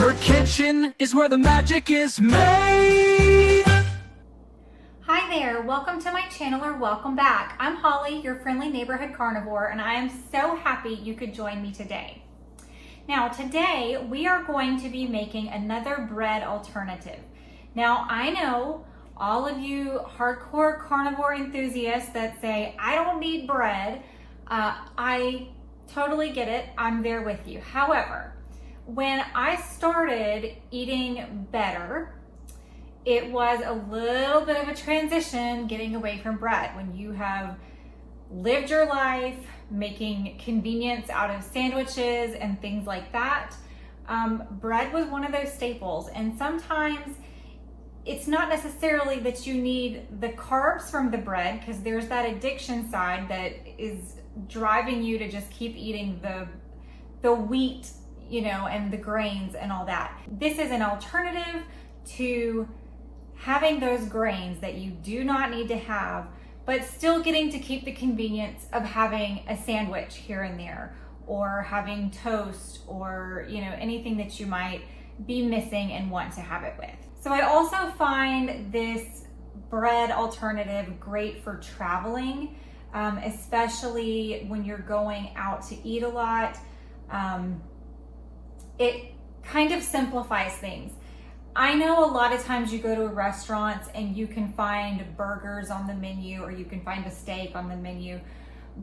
Her kitchen is where the magic is made. Hi there, welcome to my channel or welcome back. I'm Holly, your friendly neighborhood carnivore, and I am so happy you could join me today. Now today we are going to be making another bread alternative. Now I know all of you hardcore carnivore enthusiasts that say, I don't need bread. I totally get it, I'm there with you. However, when I started eating better, it was a little bit of a transition getting away from bread. When you have lived your life making convenience out of sandwiches and things like that, bread was one of those staples. And sometimes it's not necessarily that you need the carbs from the bread, because there's that addiction side that is driving you to just keep eating the wheat, you know, and the grains and all that. This is an alternative to having those grains that you do not need to have, but still getting to keep the convenience of having a sandwich here and there, or having toast, or, you know, anything that you might be missing and want to have it with. So I also find this bread alternative great for traveling, especially when you're going out to eat a lot. It kind of simplifies things. I know a lot of times you go to restaurants and you can find burgers on the menu, or you can find a steak on the menu,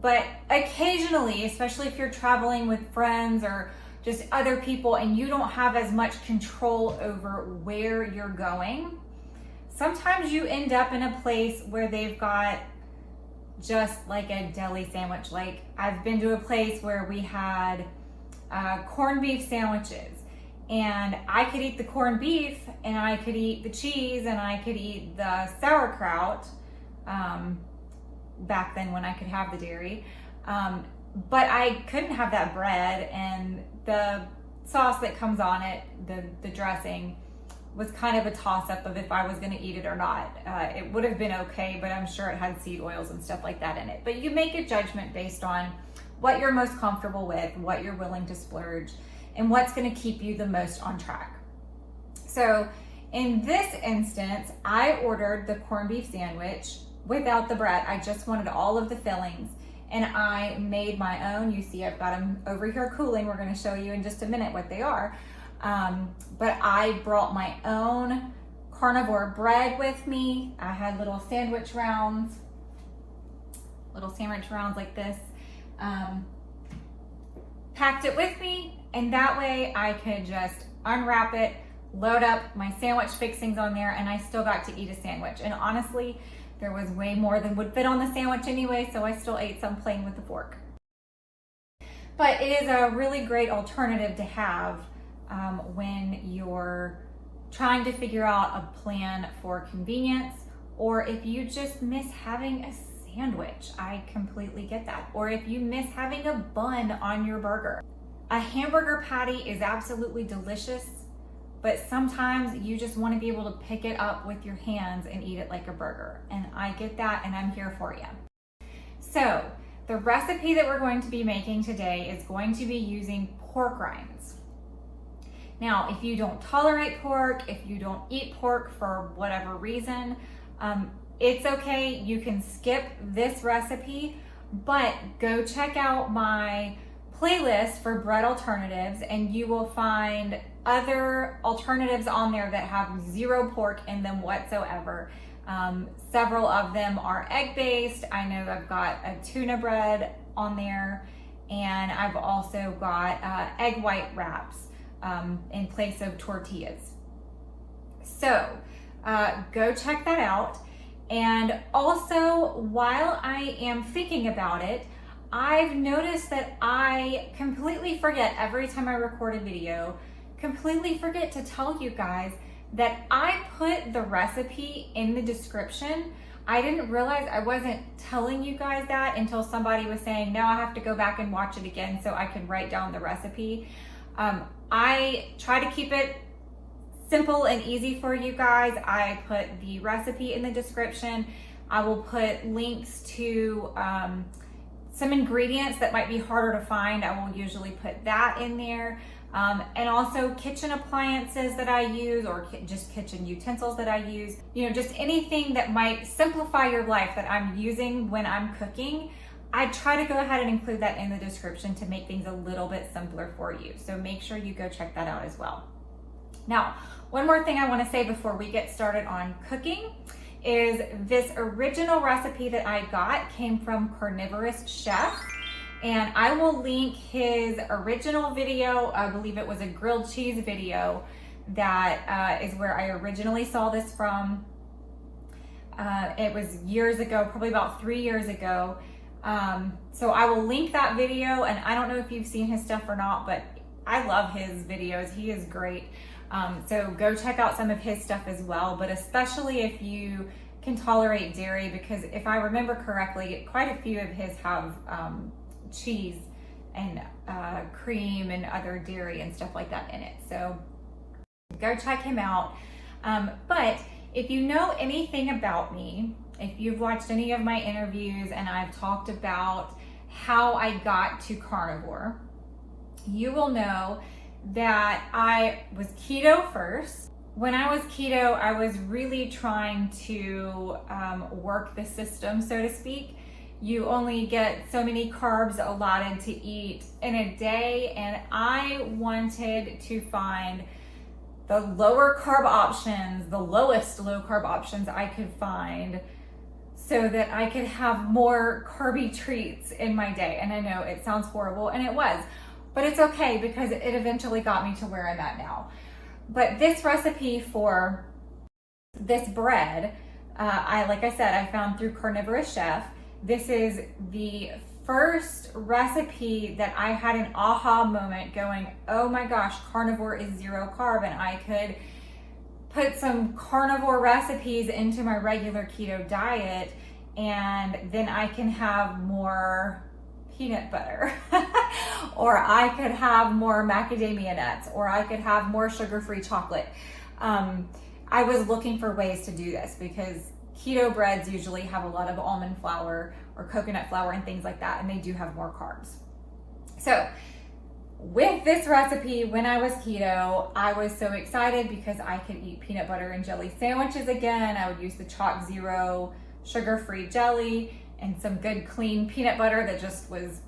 but occasionally, especially if you're traveling with friends or just other people and you don't have as much control over where you're going, sometimes you end up in a place where they've got just like a deli sandwich. Like I've been to a place where we had corned beef sandwiches, and I could eat the corned beef, and I could eat the cheese, and I could eat the sauerkraut, back then when I could have the dairy, but I couldn't have that bread, and the sauce that comes on it, the dressing, was kind of a toss-up of if I was gonna eat it or not. It would have been okay, but I'm sure it had seed oils and stuff like that in it. But you make a judgment based on what you're most comfortable with, what you're willing to splurge, and what's gonna keep you the most on track. So in this instance, I ordered the corned beef sandwich without the bread. I just wanted all of the fillings, and I made my own. You see I've got them over here cooling. We're gonna show you in just a minute what they are. But I brought my own carnivore bread with me. I had little sandwich rounds like this. Packed it with me, and that way I could just unwrap it, load up my sandwich fixings on there, and I still got to eat a sandwich. And honestly, there was way more than would fit on the sandwich anyway, so I still ate some plain with a fork. But it is a really great alternative to have when you're trying to figure out a plan for convenience, or if you just miss having a sandwich. I completely get that. Or if you miss having a bun on your burger. A hamburger patty is absolutely delicious, but sometimes you just want to be able to pick it up with your hands and eat it like a burger. And I get that, and I'm here for you. So the recipe that we're going to be making today is going to be using pork rinds. Now, if you don't tolerate pork, if you don't eat pork for whatever reason, it's okay, you can skip this recipe, but go check out my playlist for bread alternatives, and you will find other alternatives on there that have zero pork in them whatsoever. Several of them are egg-based. I know I've got a tuna bread on there, and I've also got egg white wraps in place of tortillas. So go check that out. And also, while I am thinking about it, I've noticed that I completely forget every time I record a video, completely forget to tell you guys that I put the recipe in the description. I didn't realize I wasn't telling you guys that until somebody was saying, no, I have to go back and watch it again so I can write down the recipe. I try to keep it simple and easy for you guys. I put the recipe in the description. I will put links to some ingredients that might be harder to find. I will usually put that in there. and also kitchen appliances that I use, or just kitchen utensils that I use. You know, just anything that might simplify your life that I'm using when I'm cooking. I try to go ahead and include that in the description to make things a little bit simpler for you. So make sure you go check that out as well. Now, one more thing I want to say before we get started on cooking is this original recipe that I got came from Carnivorous Chef, and I will link his original video. I believe it was a grilled cheese video that is where I originally saw this from. It was years ago, probably about 3 years ago. So I will link that video, and I don't know if you've seen his stuff or not, but I love his videos. He is great. So go check out some of his stuff as well, but especially if you can tolerate dairy, because if I remember correctly, quite a few of his have cheese and cream and other dairy and stuff like that in it. So go check him out. But if you know anything about me, if you've watched any of my interviews and I've talked about how I got to carnivore, you will know that I was keto first. When I was keto, I was really trying to work the system, so to speak. You only get so many carbs allotted to eat in a day, and I wanted to find the lower carb options, the lowest low carb options I could find, so that I could have more carby treats in my day. And I know it sounds horrible, and it was, but it's okay because it eventually got me to where I'm at now. But this recipe for this bread, like I said, I found through Carnivorous Chef. This is the first recipe that I had an aha moment going, oh my gosh, carnivore is zero carb, and I could put some carnivore recipes into my regular keto diet, and then I can have more peanut butter or I could have more macadamia nuts, or I could have more sugar-free chocolate. I was looking for ways to do this because keto breads usually have a lot of almond flour or coconut flour and things like that, and they do have more carbs. So with this recipe, when I was keto, I was so excited because I could eat peanut butter and jelly sandwiches again. I would use the Chalk Zero sugar-free jelly and some good clean peanut butter that just was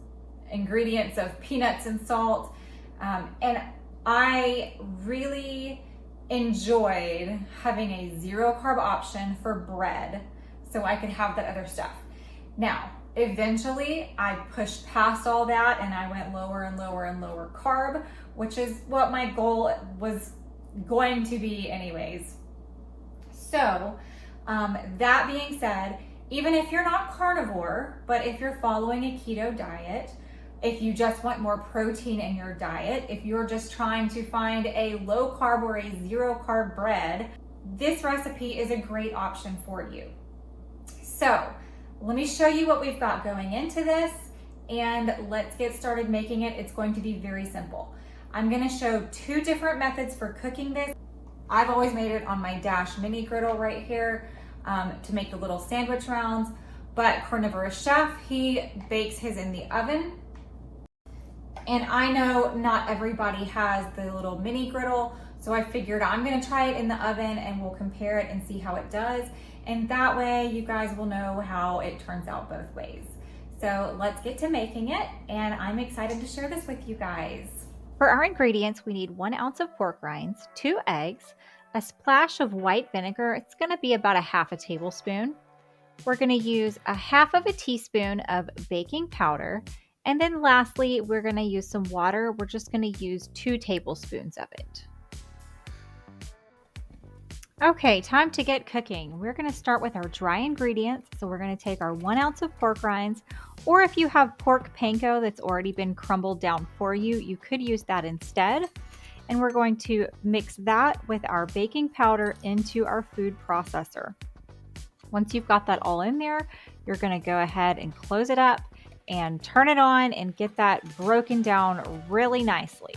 ingredients of peanuts and salt. And I really enjoyed having a zero carb option for bread so I could have that other stuff. Now, eventually I pushed past all that and I went lower and lower and lower carb, which is what my goal was going to be anyways. So that being said, even if you're not carnivore, but if you're following a keto diet, if you just want more protein in your diet, if you're just trying to find a low carb or a zero carb bread, this recipe is a great option for you. So let me show you what we've got going into this, and let's get started making it. It's going to be very simple. I'm going to show two different methods for cooking this. I've always made it on my Dash mini griddle right here to make the little sandwich rounds, but Carnivorous Chef, he bakes his in the oven. And I know not everybody has the little mini griddle, so I figured I'm gonna try it in the oven and we'll compare it and see how it does. And that way you guys will know how it turns out both ways. So let's get to making it, and I'm excited to share this with you guys. For our ingredients, we need 1 ounce of pork rinds, 2 eggs, a splash of white vinegar. It's gonna be about a half a tablespoon. We're gonna use a half of a teaspoon of baking powder. And then lastly, we're gonna use some water. We're just gonna use 2 tablespoons of it. Okay, time to get cooking. We're gonna start with our dry ingredients. So we're gonna take our 1 ounce of pork rinds, or if you have pork panko that's already been crumbled down for you, you could use that instead. And we're going to mix that with our baking powder into our food processor. Once you've got that all in there, you're gonna go ahead and close it up and turn it on and get that broken down really nicely.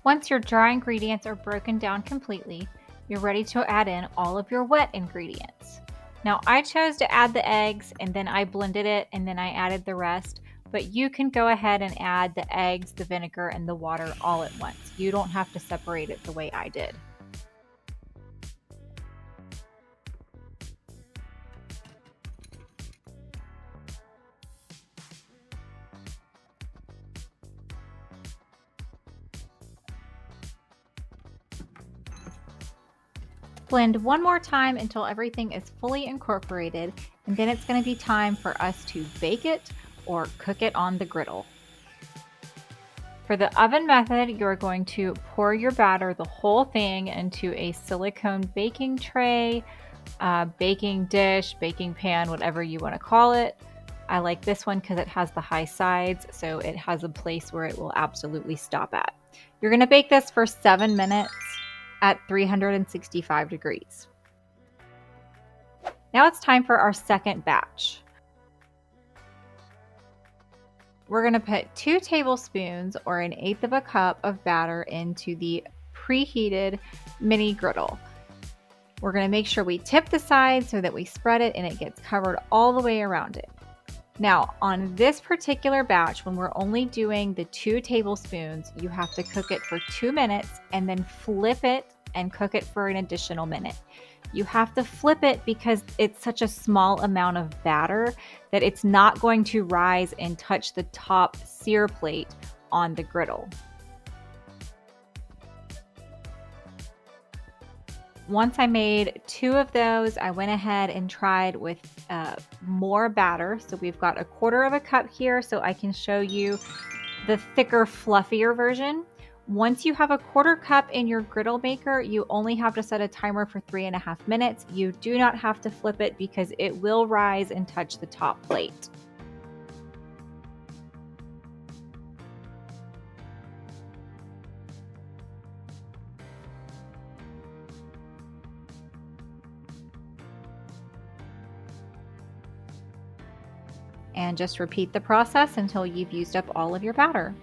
Once your dry ingredients are broken down completely, you're ready to add in all of your wet ingredients. Now I chose to add the eggs and then I blended it and then I added the rest, but you can go ahead and add the eggs, the vinegar, and the water all at once. You don't have to separate it the way I did. Blend one more time until everything is fully incorporated, and then it's going to be time for us to bake it or cook it on the griddle. For the oven method, you're going to pour your batter, the whole thing, into a silicone baking tray, baking dish, baking pan, whatever you want to call it. I like this one because it has the high sides, so it has a place where it will absolutely stop at. You're going to bake this for 7 minutes at 365 degrees. Now it's time for our second batch. We're going to put 2 tablespoons or 1/8 of a cup of batter into the preheated mini griddle. We're going to make sure we tip the sides so that we spread it and it gets covered all the way around it. Now, on this particular batch, when we're only doing the 2 tablespoons, you have to cook it for 2 minutes and then flip it and cook it for an additional minute. You have to flip it because it's such a small amount of batter that it's not going to rise and touch the top sear plate on the griddle. Once I made 2 of those, I went ahead and tried with more batter. So we've got 1/4 of a cup here, so I can show you the thicker, fluffier version. Once you have 1/4 cup in your griddle maker, you only have to set a timer for 3.5 minutes. You do not have to flip it because it will rise and touch the top plate. And just repeat the process until you've used up all of your batter.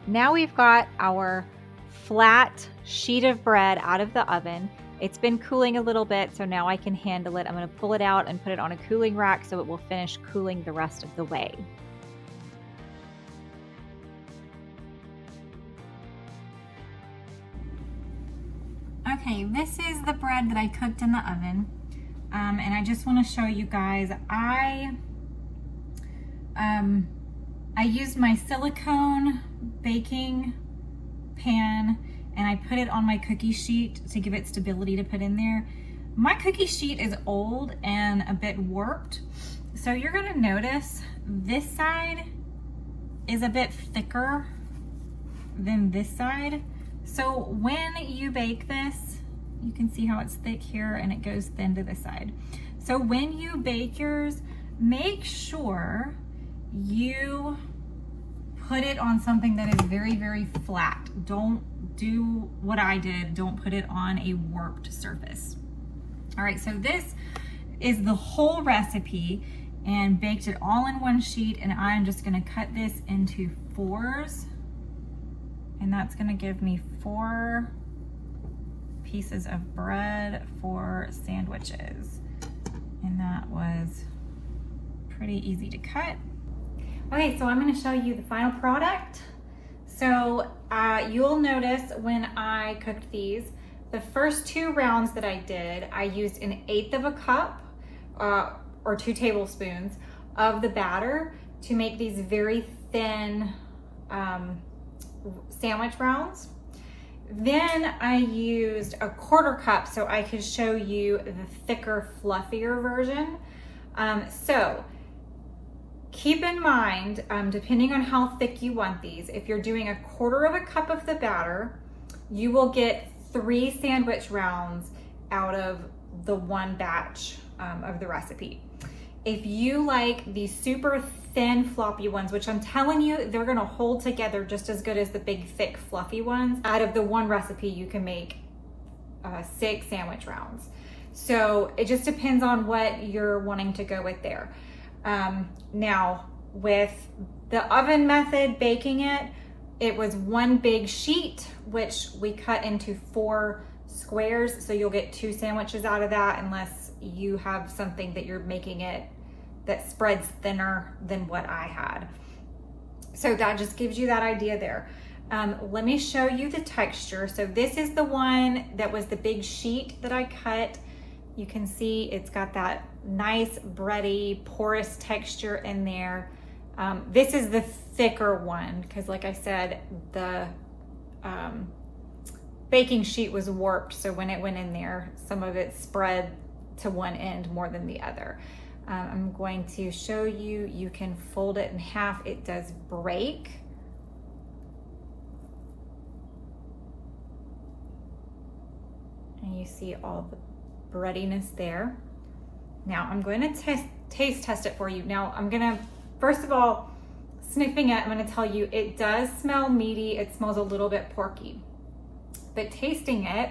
Now we've got our flat sheet of bread out of the oven. It's been cooling a little bit, so now I can handle it. I'm going to pull it out and put it on a cooling rack so it will finish cooling the rest of the way. Okay, this is the bread that I cooked in the oven. And I just want to show you guys, I used my silicone baking pan and I put it on my cookie sheet to give it stability to put in there. My cookie sheet is old and a bit warped, so you're going to notice this side is a bit thicker than this side. So when you bake this, you can see how it's thick here and it goes thin to the side. So when you bake yours, make sure you put it on something that is very, very flat. Don't do what I did. Don't put it on a warped surface. All right, so this is the whole recipe and baked it all in one sheet, and I'm just gonna cut this into 4s, and that's gonna give me 4 pieces of bread for sandwiches. And that was pretty easy to cut. Okay, so I'm going to show you the final product. So you'll notice when I cooked these, the first 2 rounds that I did, I used 1/8 of a cup or 2 tablespoons of the batter to make these very thin sandwich rounds. Then I used 1/4 cup so I could show you the thicker, fluffier version. So keep in mind, depending on how thick you want these, if you're doing 1/4 of a cup of the batter, you will get 3 sandwich rounds out of the 1 batch of the recipe. If you like these super thin floppy ones, which I'm telling you, they're gonna hold together just as good as the big thick fluffy ones, out of the 1 recipe you can make 6 sandwich rounds. So it just depends on what you're wanting to go with there. Now with the oven method, baking it was 1 big sheet, which we cut into 4 squares. So you'll get 2 sandwiches out of that, unless you have something that you're making it that spreads thinner than what I had. So that just gives you that idea there. Let me show you the texture. So this is the one that was the big sheet that I cut. You can see it's got that nice bready, porous texture in there. This is the thicker one because, like I said, the baking sheet was warped. So when it went in there, some of it spread to one end more than the other. I'm going to show you, you can fold it in half. It does break. And you see all the breadiness there. Now I'm going to taste test it for you. Now I'm gonna, first of all, sniffing it, I'm gonna tell you it does smell meaty. It smells a little bit porky. But tasting it,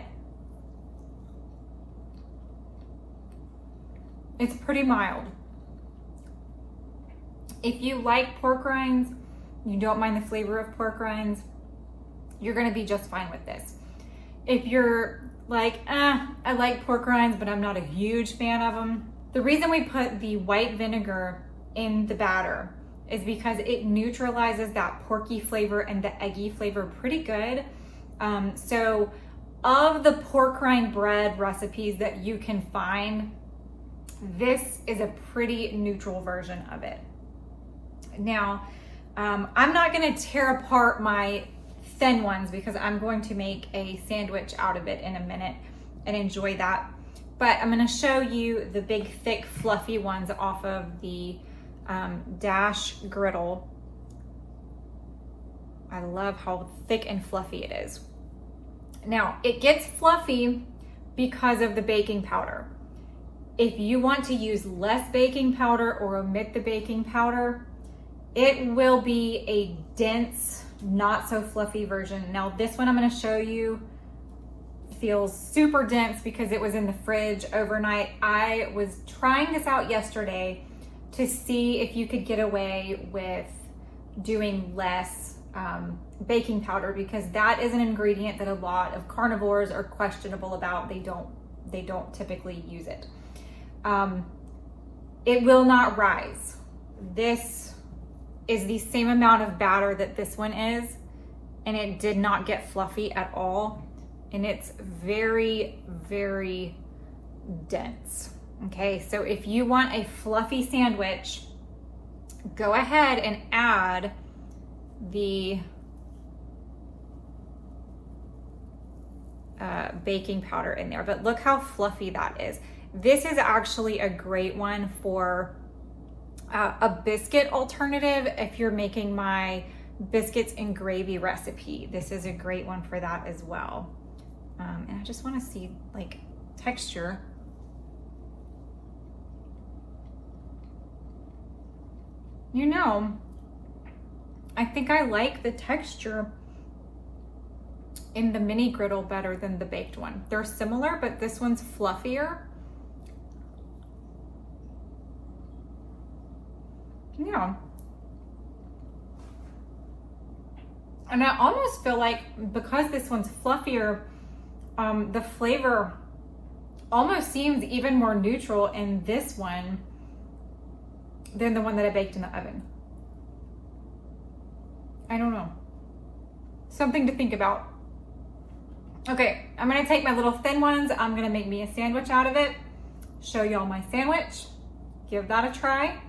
it's pretty mild. If you like pork rinds, you don't mind the flavor of pork rinds, you're gonna be just fine with this. If you're like, I like pork rinds, but I'm not a huge fan of them. The reason we put the white vinegar in the batter is because it neutralizes that porky flavor and the eggy flavor pretty good. So of the pork rind bread recipes that you can find, this is a pretty neutral version of it. Now, I'm not gonna tear apart my thin ones because I'm going to make a sandwich out of it in a minute and enjoy that. But I'm gonna show you the big, thick, fluffy ones off of the Dash Griddle. I love how thick and fluffy it is. Now, it gets fluffy because of the baking powder. If you want to use less baking powder or omit the baking powder, it will be a dense, not so fluffy version. Now this one I'm gonna show you feels super dense because it was in the fridge overnight. I was trying this out yesterday to see if you could get away with doing less baking powder, because that is an ingredient that a lot of carnivores are questionable about. They don't typically use it. It will not rise. This is the same amount of batter that this one is, and it did not get fluffy at all. And it's very, very dense. Okay, so if you want a fluffy sandwich, go ahead and add the baking powder in there. But look how fluffy that is. This is actually a great one for a biscuit alternative. If you're making my biscuits and gravy recipe, this is a great one for that as well. And I just want to see like texture. You know, I think I like the texture in the mini griddle better than the baked one. They're similar, but this one's fluffier. Yeah. And I almost feel like because this one's fluffier, the flavor almost seems even more neutral in this one than the one that I baked in the oven. I don't know. Something to think about. Okay, I'm gonna take my little thin ones. I'm gonna make me a sandwich out of it, show y'all my sandwich, give that a try,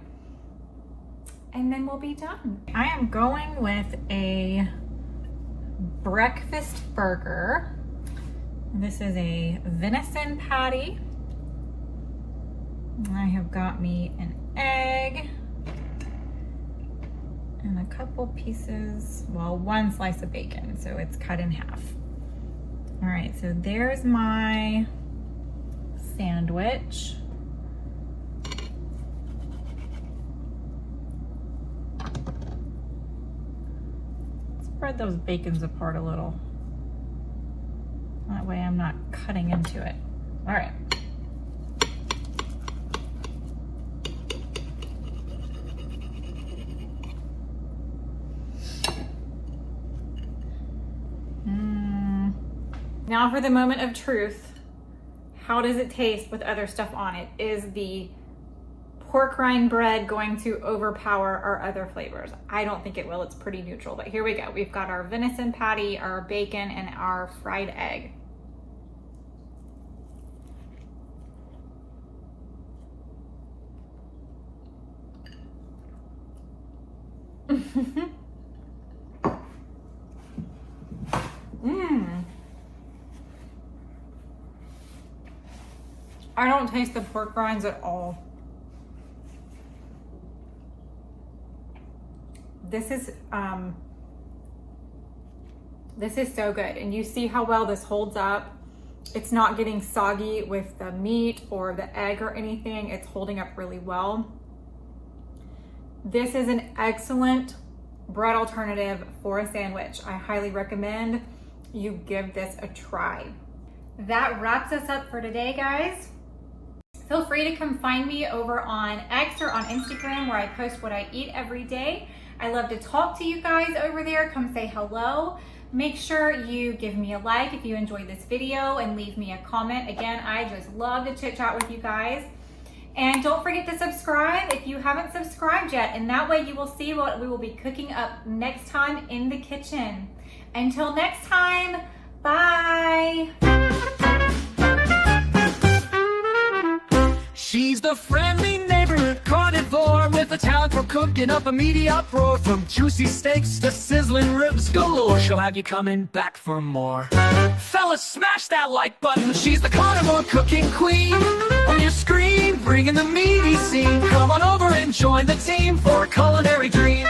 and then we'll be done. I am going with a breakfast burger. This is a venison patty. I have got me an egg and a couple pieces, well, one slice of bacon, so it's cut in half. All right, so there's my sandwich. Spread those bacons apart a little. That way I'm not cutting into it. All right. Now for the moment of truth. how does it taste with other stuff on it? Is the pork rind bread going to overpower our other flavors? I don't think it will. It's pretty neutral, but here we go. We've got our venison patty, our bacon, and our fried egg. I don't taste the pork rinds at all. This is so good, and you see how well this holds up. It's not getting soggy with the meat or the egg or anything. It's holding up really well. This is an excellent bread alternative for a sandwich. I highly recommend you give this a try. That wraps us up for today, guys. Feel free to come find me over on X or on Instagram, where I post what I eat every day. I love to talk to you guys over there. Come say hello. Make sure you give me a like if you enjoyed this video and leave me a comment. Again, I just love to chit chat with you guys. And don't forget to subscribe if you haven't subscribed yet, and that way you will see what we will be cooking up next time in the kitchen. Until next time, bye. She's the friendly neighborhood carnivore with a talent for cooking up a meaty uproar. From juicy steaks to sizzling ribs galore, she'll have you coming back for more. Fellas, smash that like button. She's the carnivore cooking queen. On your screen, bringing the meaty scene. Come on over and join the team for a culinary dream.